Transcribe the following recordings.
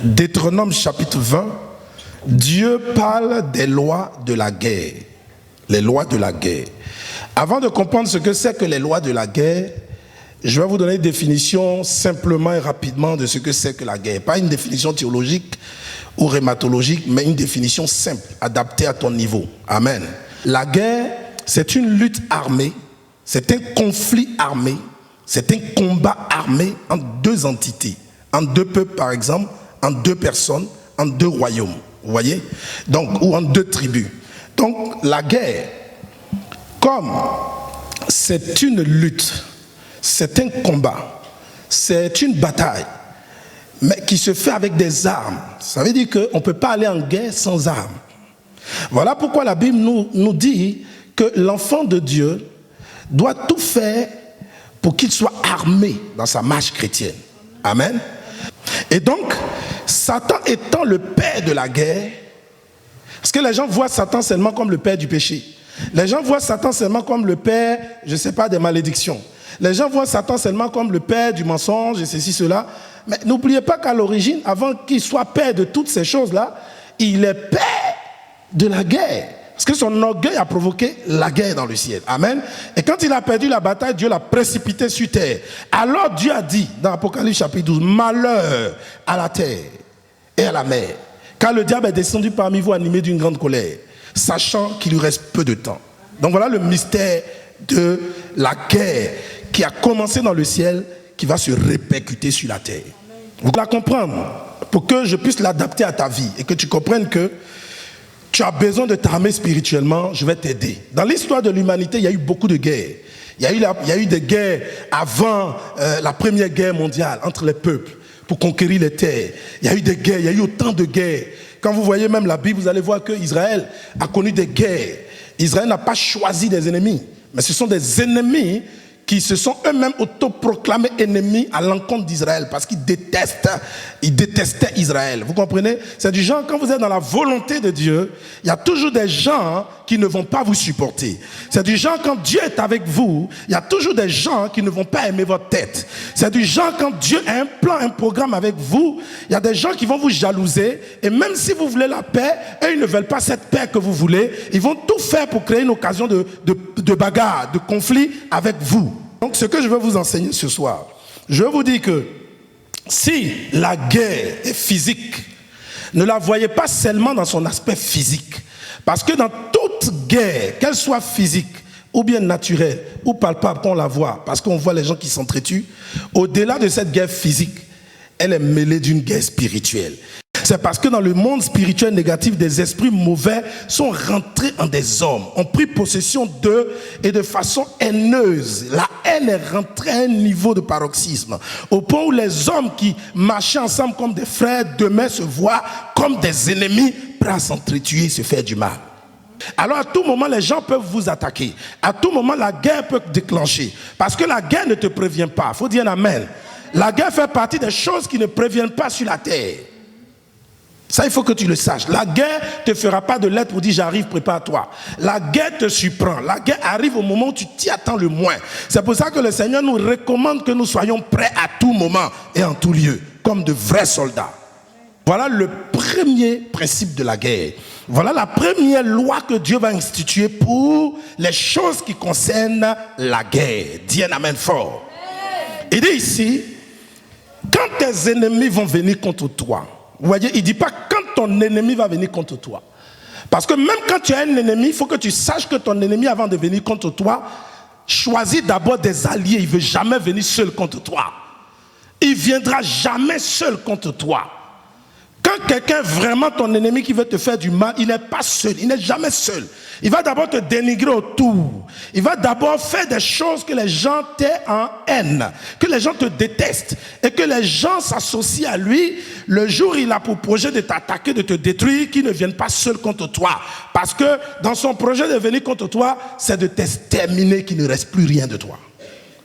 Deutéronome chapitre 20, Dieu parle des lois de la guerre. Les lois de la guerre. Avant de comprendre ce que c'est que les lois de la guerre, je vais vous donner une définition simplement et rapidement de ce que c'est que la guerre. Pas une définition théologique ou rhématologique, mais une définition simple, adaptée à ton niveau. Amen. La guerre, c'est une lutte armée, c'est un conflit armé, c'est un combat armé entre deux entités, entre deux peuples par exemple, entre deux personnes, entre deux royaumes. Vous voyez? Donc, ou entre deux tribus. Donc, la guerre, comme c'est une lutte, c'est un combat, c'est une bataille, mais qui se fait avec des armes. Ça veut dire qu'on ne peut pas aller en guerre sans armes. Voilà pourquoi la Bible nous dit que l'enfant de Dieu doit tout faire pour qu'il soit armé dans sa marche chrétienne. Amen. Et donc, Satan étant le père de la guerre, parce que les gens voient Satan seulement comme le père du péché. Les gens voient Satan seulement comme le père, je ne sais pas, des malédictions. Les gens voient Satan seulement comme le père du mensonge et ceci, cela. Mais n'oubliez pas qu'à l'origine, avant qu'il soit père de toutes ces choses-là, il est père de la guerre. Parce que son orgueil a provoqué la guerre dans le ciel. Amen. Et quand il a perdu la bataille, Dieu l'a précipité sur terre. Alors Dieu a dit, dans Apocalypse chapitre 12, malheur à la terre et à la mer, car le diable est descendu parmi vous animé d'une grande colère, sachant qu'il lui reste peu de temps. Donc voilà le mystère de la guerre qui a commencé dans le ciel, qui va se répercuter sur la terre. Vous la comprendre, pour que je puisse l'adapter à ta vie et que tu comprennes que tu as besoin de t'armer spirituellement, je vais t'aider. Dans l'histoire de l'humanité, il y a eu beaucoup de guerres. Il y a eu des guerres avant la première guerre mondiale entre les peuples pour conquérir les terres. Il y a eu des guerres, il y a eu autant de guerres. Quand vous voyez même la Bible, vous allez voir que Israël a connu des guerres. Israël n'a pas choisi des ennemis, mais ce sont des ennemis qui se sont eux-mêmes autoproclamés ennemis à l'encontre d'Israël parce qu'ils détestaient Israël. Vous comprenez? C'est du genre, quand vous êtes dans la volonté de Dieu, il y a toujours des gens qui ne vont pas vous supporter. C'est du genre, quand Dieu est avec vous, il y a toujours des gens qui ne vont pas aimer votre tête. C'est du genre, quand Dieu a un plan, un programme avec vous, il y a des gens qui vont vous jalouser et même si vous voulez la paix, eux, ils ne veulent pas cette paix que vous voulez. Ils vont tout faire pour créer une occasion de bagarre, de conflit avec vous. Donc, ce que je veux vous enseigner ce soir, je vous dis que si la guerre est physique, ne la voyez pas seulement dans son aspect physique. Parce que dans toute guerre, qu'elle soit physique, ou bien naturelle, ou palpable, qu'on la voit, parce qu'on voit les gens qui s'entretuent, au-delà de cette guerre physique, elle est mêlée d'une guerre spirituelle. C'est parce que dans le monde spirituel négatif, des esprits mauvais sont rentrés en des hommes, ont pris possession d'eux et de façon haineuse. La haine est rentrée à un niveau de paroxysme, au point où les hommes qui marchaient ensemble comme des frères demain se voient comme des ennemis prêts à s'entretuer, se faire du mal. Alors à tout moment, les gens peuvent vous attaquer. À tout moment, la guerre peut déclencher. Parce que la guerre ne te prévient pas. Il faut dire amen. La guerre fait partie des choses qui ne préviennent pas sur la terre. Ça, il faut que tu le saches. La guerre ne te fera pas de lettre pour dire j'arrive, prépare-toi. La guerre te surprend. La guerre arrive au moment où tu t'y attends le moins. C'est pour ça que le Seigneur nous recommande que nous soyons prêts à tout moment et en tout lieu, comme de vrais soldats. Voilà le premier principe de la guerre. Voilà la première loi que Dieu va instituer pour les choses qui concernent la guerre. Dis un amen fort. Il dit ici, quand tes ennemis vont venir contre toi, vous voyez, il ne dit pas quand ton ennemi va venir contre toi. Parce que même quand tu as un ennemi, il faut que tu saches que ton ennemi, avant de venir contre toi, choisit d'abord des alliés. Il ne veut jamais venir seul contre toi. Il ne viendra jamais seul contre toi. Quand quelqu'un est vraiment ton ennemi qui veut te faire du mal, il n'est pas seul, il n'est jamais seul. Il va d'abord te dénigrer autour. Il va d'abord faire des choses que les gens t'aient en haine, que les gens te détestent et que les gens s'associent à lui le jour où il a pour projet de t'attaquer, de te détruire, qu'il ne vienne pas seul contre toi. Parce que dans son projet de venir contre toi, c'est de t'exterminer, qu'il ne reste plus rien de toi.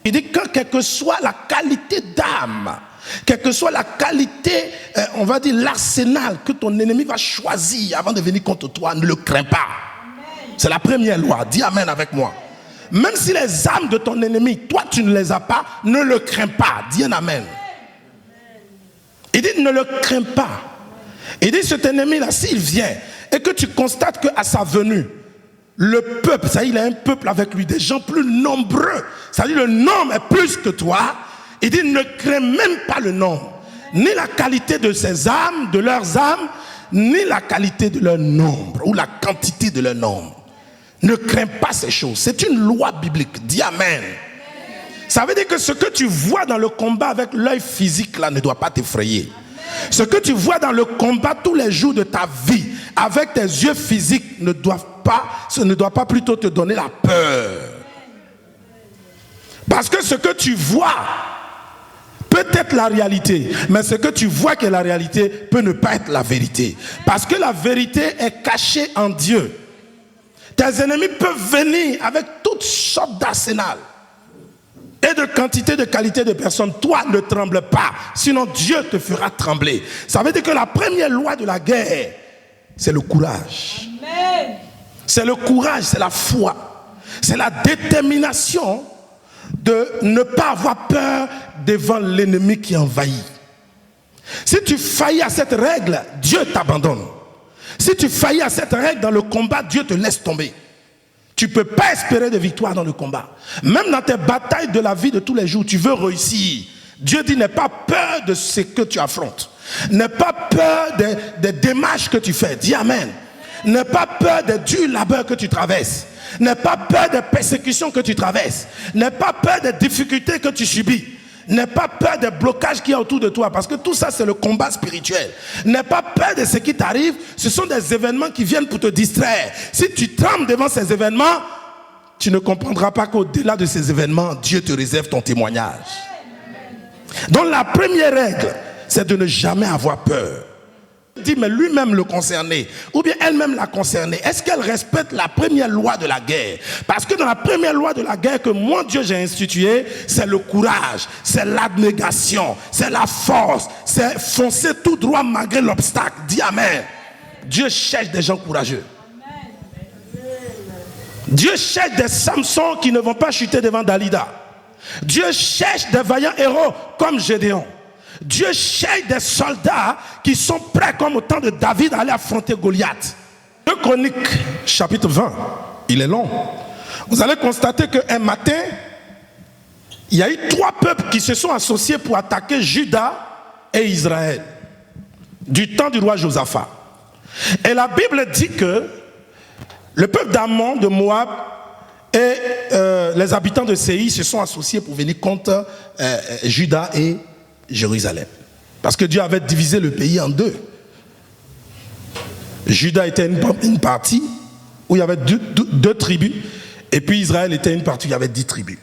Il dit que quelle que soit la qualité d'âme, quelle que soit la qualité, on va dire l'arsenal que ton ennemi va choisir avant de venir contre toi, ne le crains pas. C'est la première loi. Dis amen avec moi. Même si les âmes de ton ennemi, toi tu ne les as pas, ne le crains pas. Dis un amen. Il dit ne le crains pas. Il dit, cet ennemi-là, s'il vient et que tu constates qu'à sa venue, le peuple, c'est-à-dire il a un peuple avec lui, des gens plus nombreux, c'est-à-dire le nombre est plus que toi, il dit, ne crains même pas le nombre, ni la qualité de ses âmes, de leurs âmes, ni la qualité de leur nombre, ou la quantité de leur nombre. Ne crains pas ces choses. C'est une loi biblique. Dis amen. Ça veut dire que ce que tu vois dans le combat avec l'œil physique là ne doit pas t'effrayer. Ce que tu vois dans le combat tous les jours de ta vie avec tes yeux physiques ne doit pas plutôt te donner la peur. Parce que ce que tu vois peut être la réalité, mais ce que tu vois qui est la réalité peut ne pas être la vérité. Parce que la vérité est cachée en Dieu. Tes ennemis peuvent venir avec toutes sortes d'arsenal et de quantité, de qualité de personnes. Toi, ne tremble pas, sinon Dieu te fera trembler. Ça veut dire que la première loi de la guerre, c'est le courage. Amen. C'est le courage, c'est la foi. C'est la détermination de ne pas avoir peur devant l'ennemi qui envahit. Si tu faillis à cette règle, Dieu t'abandonne. Si tu faillis à cette règle dans le combat, Dieu te laisse tomber. Tu ne peux pas espérer de victoire dans le combat. Même dans tes batailles de la vie de tous les jours, tu veux réussir. Dieu dit, n'aie pas peur de ce que tu affrontes. N'aie pas peur des démarches que tu fais. Dis amen. N'aie pas peur des durs labeurs que tu traverses. N'aie pas peur des persécutions que tu traverses. N'aie pas peur des difficultés que tu subis. N'aie pas peur des blocages qu'il y a autour de toi, parce que tout ça c'est le combat spirituel. N'aie pas peur de ce qui t'arrive, ce sont des événements qui viennent pour te distraire. Si tu trembles devant ces événements, tu ne comprendras pas qu'au-delà de ces événements, Dieu te réserve ton témoignage. Donc la première règle, c'est de ne jamais avoir peur. Dit, mais lui-même le concerné, ou bien elle-même la concernée, est-ce qu'elle respecte la première loi de la guerre? Parce que dans la première loi de la guerre que moi Dieu j'ai instituée, c'est le courage, c'est l'abnégation, c'est la force, c'est foncer tout droit malgré l'obstacle. Dis amen. Dieu cherche des gens courageux. Dieu cherche des Samson qui ne vont pas chuter devant Dalida. Dieu cherche des vaillants héros comme Gédéon. Dieu cherche des soldats qui sont prêts comme au temps de David à aller affronter Goliath. 2 Chroniques, chapitre 20, il est long. Vous allez constater qu'un matin, il y a eu 3 peuples qui se sont associés pour attaquer Juda et Israël, du temps du roi Josaphat. Et la Bible dit que le peuple d'Ammon, de Moab et les habitants de Séir se sont associés pour venir contre Juda et Jérusalem. Parce que Dieu avait divisé le pays en 2. Juda était une partie où il y avait deux tribus, et puis Israël était une partie où il y avait 10 tribus.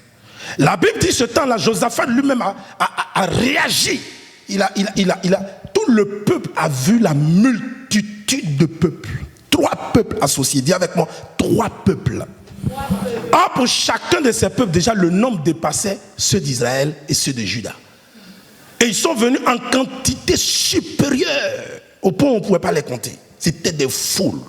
La Bible dit ce temps-là, Josaphat lui-même a réagi. Tout le peuple a vu la multitude de peuples. 3 peuples associés. Dis avec moi, 3 peuples. Or, pour chacun de ces peuples, déjà le nombre dépassait ceux d'Israël et ceux de Juda. Et ils sont venus en quantité supérieure, au point où on ne pouvait pas les compter. C'était des foules.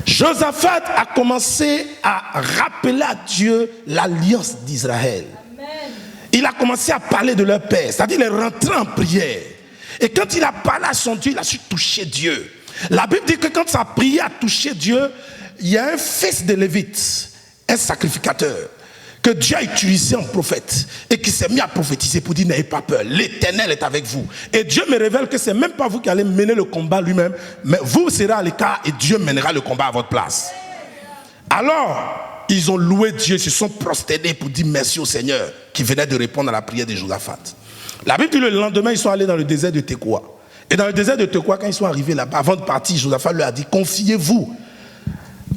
Josaphat a commencé à rappeler à Dieu l'alliance d'Israël. Il a commencé à parler de leur père, c'est-à-dire il est rentré en prière. Et quand il a parlé à son Dieu, il a su toucher Dieu. La Bible dit que quand sa prière a touché Dieu, il y a un fils de Lévite, un sacrificateur, que Dieu a utilisé en prophète et qui s'est mis à prophétiser pour dire n'ayez pas peur, l'Éternel est avec vous. Et Dieu me révèle que c'est même pas vous qui allez mener le combat lui-même, mais vous serez à l'écart et Dieu mènera le combat à votre place. Alors, ils ont loué Dieu, se sont prosternés pour dire merci au Seigneur qui venait de répondre à la prière de Josaphat. La Bible dit le lendemain, ils sont allés dans le désert de Tekoa. Et dans le désert de Tekoa, quand ils sont arrivés là-bas, avant de partir, Josaphat leur a dit, confiez-vous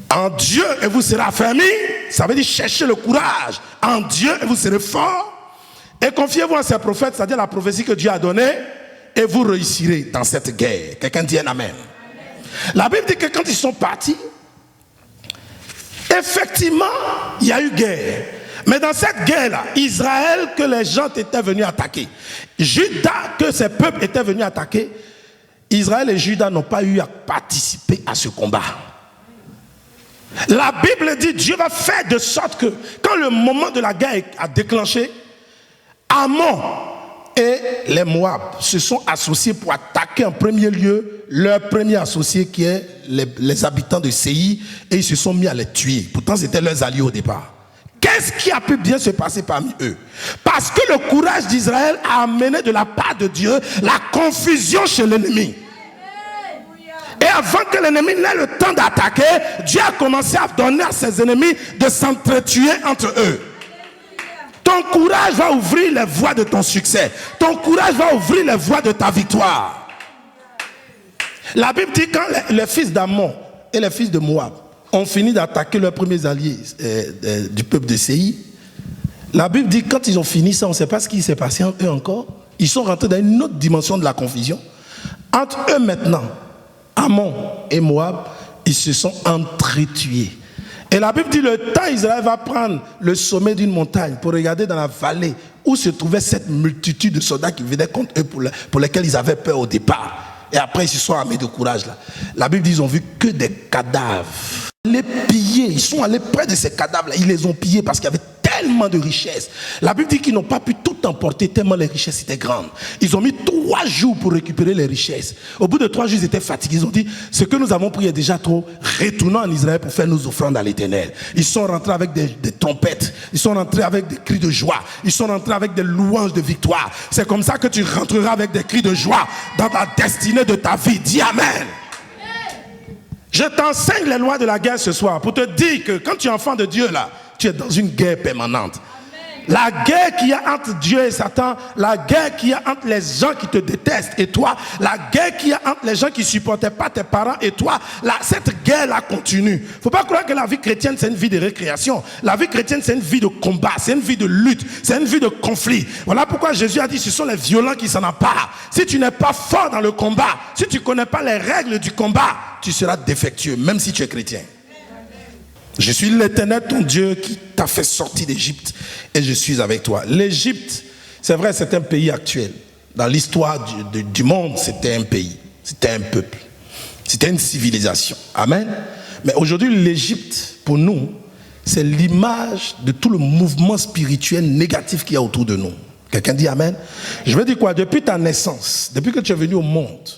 en Dieu et vous serez affermis. Ça veut dire cherchez le courage en Dieu et vous serez forts. Et confiez-vous à ces prophètes, c'est-à-dire la prophétie que Dieu a donnée, et vous réussirez dans cette guerre. Quelqu'un dit un amen. La Bible dit que quand ils sont partis, effectivement, il y a eu guerre. Mais dans cette guerre-là, Israël que les gens étaient venus attaquer, Juda que ces peuples étaient venus attaquer, Israël et Juda n'ont pas eu à participer à ce combat. La Bible dit Dieu va faire de sorte que quand le moment de la guerre a déclenché, Ammon et les Moab se sont associés pour attaquer en premier lieu leur premier associé qui est les habitants de Séir, et ils se sont mis à les tuer. Pourtant c'était leurs alliés au départ. Qu'est-ce qui a pu bien se passer parmi eux? Parce que le courage d'Israël a amené de la part de Dieu la confusion chez l'ennemi. Et avant que l'ennemi n'ait le temps d'attaquer, Dieu a commencé à donner à ses ennemis de s'entretuer entre eux. Ton courage va ouvrir les voies de ton succès. Ton courage va ouvrir les voies de ta victoire. La Bible dit quand les fils d'Ammon et les fils de Moab ont fini d'attaquer leurs premiers alliés du peuple de Séir, la Bible dit quand ils ont fini ça, on ne sait pas ce qui s'est passé entre eux encore. Ils sont rentrés dans une autre dimension de la confusion. Entre eux maintenant, Ammon et Moab, ils se sont entretués. Et la Bible dit le temps Israël va prendre le sommet d'une montagne pour regarder dans la vallée où se trouvait cette multitude de soldats qui venaient contre eux pour lesquels ils avaient peur au départ. Et après ils se sont armés de courage là. La Bible dit ils ont vu que des cadavres. Les piller, ils sont allés près de ces cadavres là, ils les ont pillés parce qu'il y avait tellement de richesses. La Bible dit qu'ils n'ont pas pu tout emporter tellement les richesses étaient grandes. Ils ont mis 3 jours pour récupérer les richesses. Au bout de 3 jours, ils étaient fatigués. Ils ont dit, ce que nous avons pris est déjà trop. Retournons en Israël pour faire nos offrandes à l'Éternel. Ils sont rentrés avec des trompettes. Ils sont rentrés avec des cris de joie. Ils sont rentrés avec des louanges de victoire. C'est comme ça que tu rentreras avec des cris de joie dans ta destinée de ta vie. Dis Amen. Je t'enseigne les lois de la guerre ce soir pour te dire que quand tu es enfant de Dieu là, tu es dans une guerre permanente. La guerre qu'il y a entre Dieu et Satan, la guerre qu'il y a entre les gens qui te détestent et toi, la guerre qu'il y a entre les gens qui ne supportaient pas tes parents et toi, cette guerre-là continue. Il ne faut pas croire que la vie chrétienne, c'est une vie de récréation. La vie chrétienne, c'est une vie de combat, c'est une vie de lutte, c'est une vie de conflit. Voilà pourquoi Jésus a dit, ce sont les violents qui s'en emparent. Si tu n'es pas fort dans le combat, si tu ne connais pas les règles du combat, tu seras défectueux, même si tu es chrétien. Je suis l'Éternel, ton Dieu, qui t'a fait sortir d'Égypte et je suis avec toi. L'Égypte, c'est vrai, c'est un pays actuel. Dans l'histoire du monde, c'était un pays, c'était un peuple, c'était une civilisation. Amen. Mais aujourd'hui, l'Égypte, pour nous, c'est l'image de tout le mouvement spirituel négatif qu'il y a autour de nous. Quelqu'un dit Amen. Je veux dire quoi? Depuis ta naissance, depuis que tu es venu au monde,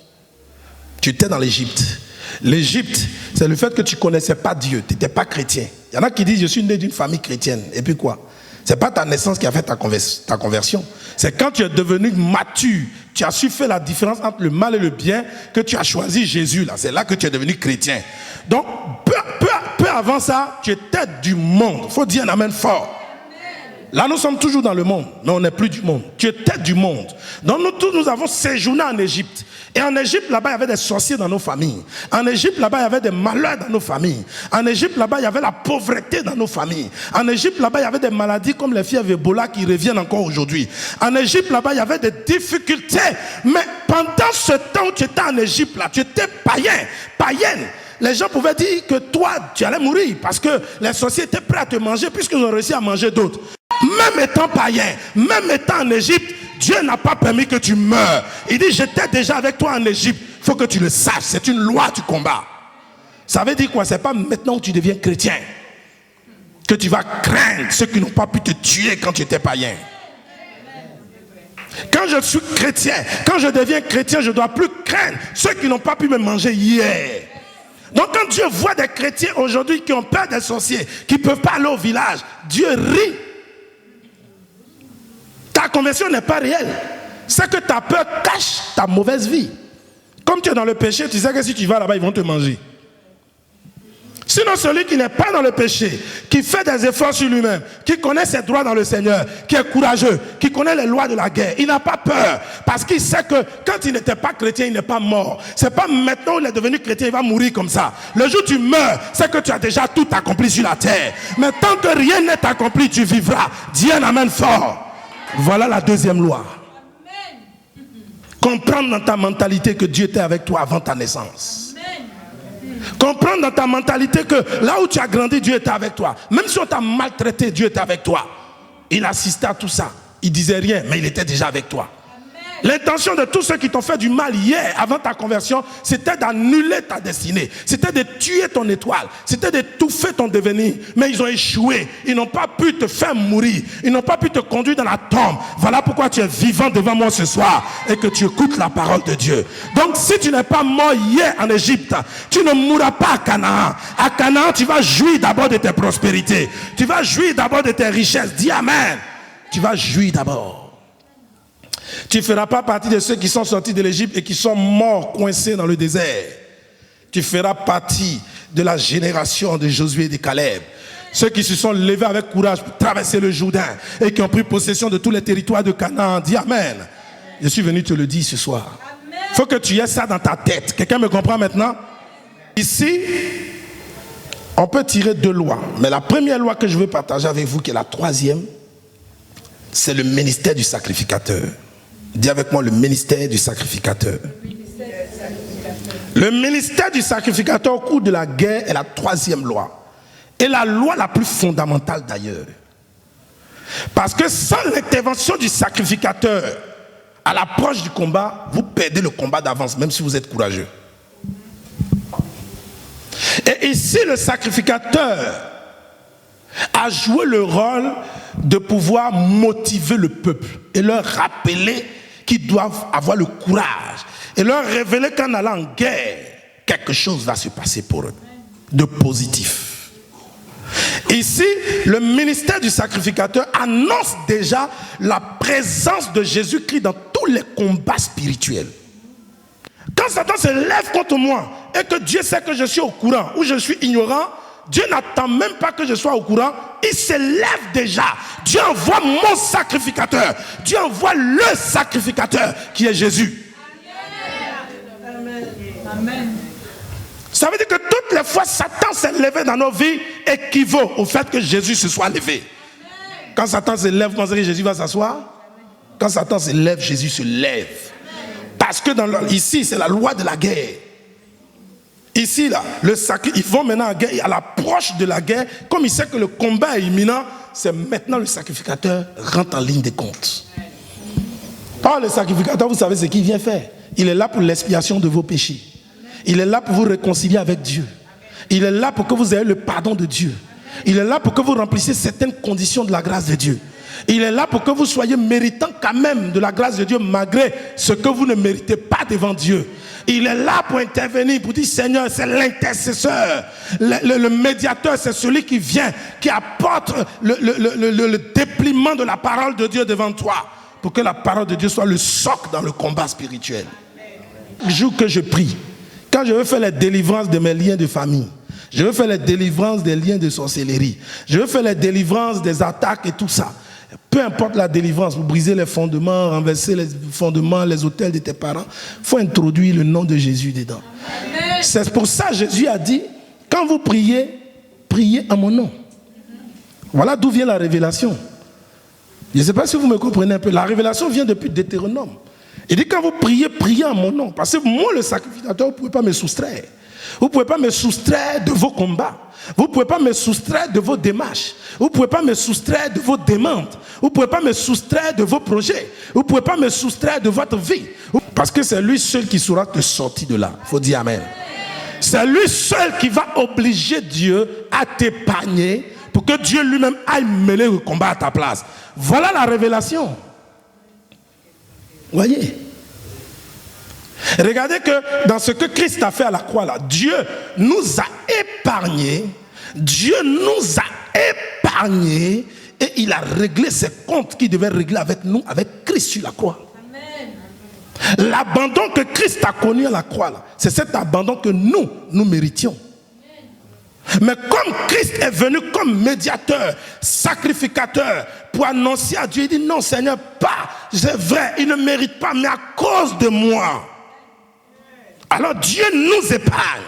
tu étais dans l'Égypte. L'Égypte, c'est le fait que tu ne connaissais pas Dieu, tu n'étais pas chrétien. Il y en a qui disent, je suis né d'une famille chrétienne. Et puis quoi? Ce n'est pas ta naissance qui a fait ta conversion. C'est quand tu es devenu mature, tu as su faire la différence entre le mal et le bien, que tu as choisi Jésus. Là. C'est là que tu es devenu chrétien. Donc, peu avant ça, tu étais du monde. Il faut dire un amen fort. Là, nous sommes toujours dans le monde, mais on n'est plus du monde. Tu étais du monde. Donc, nous tous, nous avons séjourné en Égypte. Et en Égypte, là-bas, il y avait des sorciers dans nos familles. En Égypte, là-bas, il y avait des malheurs dans nos familles. En Égypte, là-bas, il y avait la pauvreté dans nos familles. En Égypte, là-bas, il y avait des maladies comme les fièvres Ebola qui reviennent encore aujourd'hui. En Égypte, là-bas, il y avait des difficultés. Mais pendant ce temps où tu étais en Égypte, là, tu étais païenne. Les gens pouvaient dire que toi, tu allais mourir parce que les sorciers étaient prêts à te manger puisqu'ils ont réussi à manger d'autres. Même étant païen, même étant en Égypte, Dieu n'a pas permis que tu meurs. Il dit, j'étais déjà avec toi en Égypte. Il faut que tu le saches, c'est une loi du combat. Ça veut dire quoi? C'est pas maintenant où tu deviens chrétien que tu vas craindre ceux qui n'ont pas pu te tuer quand tu étais païen. Quand je suis chrétien, quand je deviens chrétien, je ne dois plus craindre ceux qui n'ont pas pu me manger hier. Donc quand Dieu voit des chrétiens aujourd'hui qui ont peur des sorciers, qui ne peuvent pas aller au village, Dieu rit. Ta conversion n'est pas réelle. C'est que ta peur cache ta mauvaise vie. Comme tu es dans le péché, tu sais que si tu vas là-bas, ils vont te manger. Sinon, celui qui n'est pas dans le péché, qui fait des efforts sur lui-même, qui connaît ses droits dans le Seigneur, qui est courageux, qui connaît les lois de la guerre, il n'a pas peur. Parce qu'il sait que quand il n'était pas chrétien, il n'est pas mort. C'est pas maintenant qu'il est devenu chrétien, il va mourir comme ça. Le jour où tu meurs, c'est que tu as déjà tout accompli sur la terre. Mais tant que rien n'est accompli, tu vivras. Dis un amen fort. Voilà la deuxième loi. Amen. Comprendre dans ta mentalité que Dieu était avec toi avant ta naissance. Amen. Comprendre dans ta mentalité que là où tu as grandi, Dieu était avec toi. Même si on t'a maltraité, Dieu était avec toi. Il assistait à tout ça. Il disait rien, mais il était déjà avec toi. Amen. L'intention de tous ceux qui t'ont fait du mal hier, avant ta conversion, c'était d'annuler ta destinée. C'était de tuer ton étoile. C'était d'étouffer ton devenir. Mais ils ont échoué. Ils n'ont pas pu te faire mourir. Ils n'ont pas pu te conduire dans la tombe. Voilà pourquoi tu es vivant devant moi ce soir et que tu écoutes la parole de Dieu. Donc si tu n'es pas mort hier en Égypte, tu ne mourras pas à Canaan. À Canaan, tu vas jouir d'abord de tes prospérités. Tu vas jouir d'abord de tes richesses. Dis Amen. Tu vas jouir d'abord. Tu ne feras pas partie de ceux qui sont sortis de l'Égypte et qui sont morts coincés dans le désert. Tu feras partie de la génération de Josué et de Caleb. Ceux qui se sont levés avec courage pour traverser le Jourdain et qui ont pris possession de tous les territoires de Canaan. Dis Amen. Je suis venu te le dire ce soir. Il faut que tu aies ça dans ta tête. Quelqu'un me comprend maintenant? Ici, on peut tirer 2 lois. Mais la première loi que je veux partager avec vous, qui est la 3e, c'est le ministère du sacrificateur. Dis avec moi le ministère du sacrificateur. Le ministère du sacrificateur au cours de la guerre est la 3e loi. Et la loi la plus fondamentale d'ailleurs. Parce que sans l'intervention du sacrificateur à l'approche du combat, vous perdez le combat d'avance, même si vous êtes courageux. Et ici, le sacrificateur a joué le rôle de pouvoir motiver le peuple et leur rappeler qu'ils doivent avoir le courage et leur révéler qu'en allant en guerre, quelque chose va se passer pour eux de positif. Ici, le ministère du sacrificateur annonce déjà la présence de Jésus-Christ dans tous les combats spirituels. Quand Satan se lève contre moi et que Dieu sait que je suis au courant ou je suis ignorant, Dieu n'attend même pas que je sois au courant, il se lève déjà. Dieu envoie mon sacrificateur. Dieu envoie le sacrificateur qui est Jésus. Amen. Ça veut dire que toutes les fois Satan s'est levé dans nos vies équivaut au fait que Jésus se soit levé. Quand Satan se lève, vous pensez que Jésus va s'asseoir? Quand Satan se lève, Jésus se lève. Parce que ici, c'est la loi de la guerre. Ici, là, ils vont maintenant à, guerre, à l'approche de la guerre, comme il sait que le combat est imminent, c'est maintenant le sacrificateur rentre en ligne de compte. Or, le sacrificateur, vous savez ce qu'il vient faire. Il est là pour l'expiation de vos péchés. Il est là pour vous réconcilier avec Dieu. Il est là pour que vous ayez le pardon de Dieu. Il est là pour que vous remplissiez certaines conditions de la grâce de Dieu. Il est là pour que vous soyez méritant quand même de la grâce de Dieu, malgré ce que vous ne méritez pas devant Dieu. Il est là pour intervenir, pour dire Seigneur, c'est l'intercesseur, le médiateur, c'est celui qui vient, qui apporte le dépliement de la parole de Dieu devant toi, pour que la parole de Dieu soit le socle dans le combat spirituel. Le jour que je prie, quand je veux faire la délivrance de mes liens de famille, je veux faire la délivrance des liens de sorcellerie, je veux faire la délivrance des attaques et tout ça. Peu importe la délivrance, vous brisez les fondements, renversez les fondements, les autels de tes parents, il faut introduire le nom de Jésus dedans. Amen. C'est pour ça que Jésus a dit, quand vous priez, priez en mon nom. Voilà d'où vient la révélation. Je ne sais pas si vous me comprenez un peu. La révélation vient depuis Deutéronome. Il dit quand vous priez, priez en mon nom. Parce que moi, le sacrificateur, vous ne pouvez pas me soustraire. Vous ne pouvez pas me soustraire de vos combats. Vous ne pouvez pas me soustraire de vos démarches. Vous ne pouvez pas me soustraire de vos demandes. Vous ne pouvez pas me soustraire de vos projets. Vous ne pouvez pas me soustraire de votre vie. Parce que c'est lui seul qui saura te sortir de là. Il faut dire Amen. C'est lui seul qui va obliger Dieu à t'épargner pour que Dieu lui-même aille mêler le combat à ta place. Voilà la révélation. Voyez. Regardez que dans ce que Christ a fait à la croix là, Dieu nous a épargnés. Dieu nous a épargnés et il a réglé ses comptes qu'il devait régler avec nous, avec Christ sur la croix. Amen. L'abandon que Christ a connu à la croix là, c'est cet abandon que nous méritions. Mais comme Christ est venu comme médiateur, sacrificateur, pour annoncer à Dieu, il dit non Seigneur, pas, c'est vrai, il ne mérite pas, mais à cause de moi. Alors Dieu nous épargne.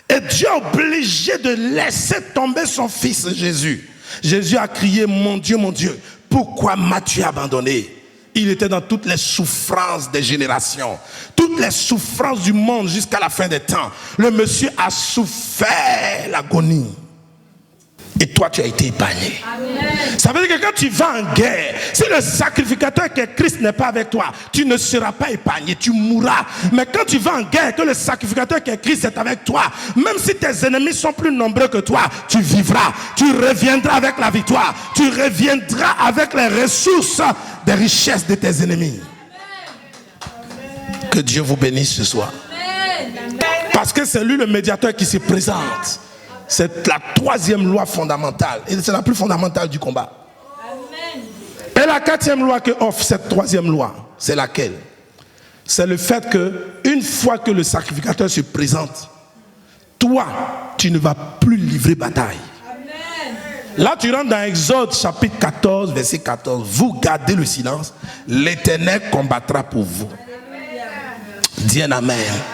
Et Dieu est obligé de laisser tomber son fils Jésus. Jésus a crié, mon Dieu, pourquoi m'as-tu abandonné? Il était dans toutes les souffrances des générations, toutes les souffrances du monde jusqu'à la fin des temps. Le monsieur a souffert l'agonie. Et toi, tu as été épargné. Amen. Ça veut dire que quand tu vas en guerre, si le sacrificateur qui est Christ n'est pas avec toi, tu ne seras pas épargné, tu mourras. Mais quand tu vas en guerre, que le sacrificateur qui est Christ est avec toi, même si tes ennemis sont plus nombreux que toi, tu vivras, tu reviendras avec la victoire, tu reviendras avec les ressources des richesses de tes ennemis. Amen. Que Dieu vous bénisse ce soir. Amen. Parce que c'est lui le médiateur qui se présente. C'est la troisième loi fondamentale. Et c'est la plus fondamentale du combat. Amen. Et la quatrième loi que offre cette troisième loi, c'est laquelle? C'est le fait que une fois que le sacrificateur se présente, toi, tu ne vas plus livrer bataille. Amen. Là, tu rentres dans Exode chapitre 14, verset 14. Vous gardez le silence, l'Éternel combattra pour vous. Dis un amen.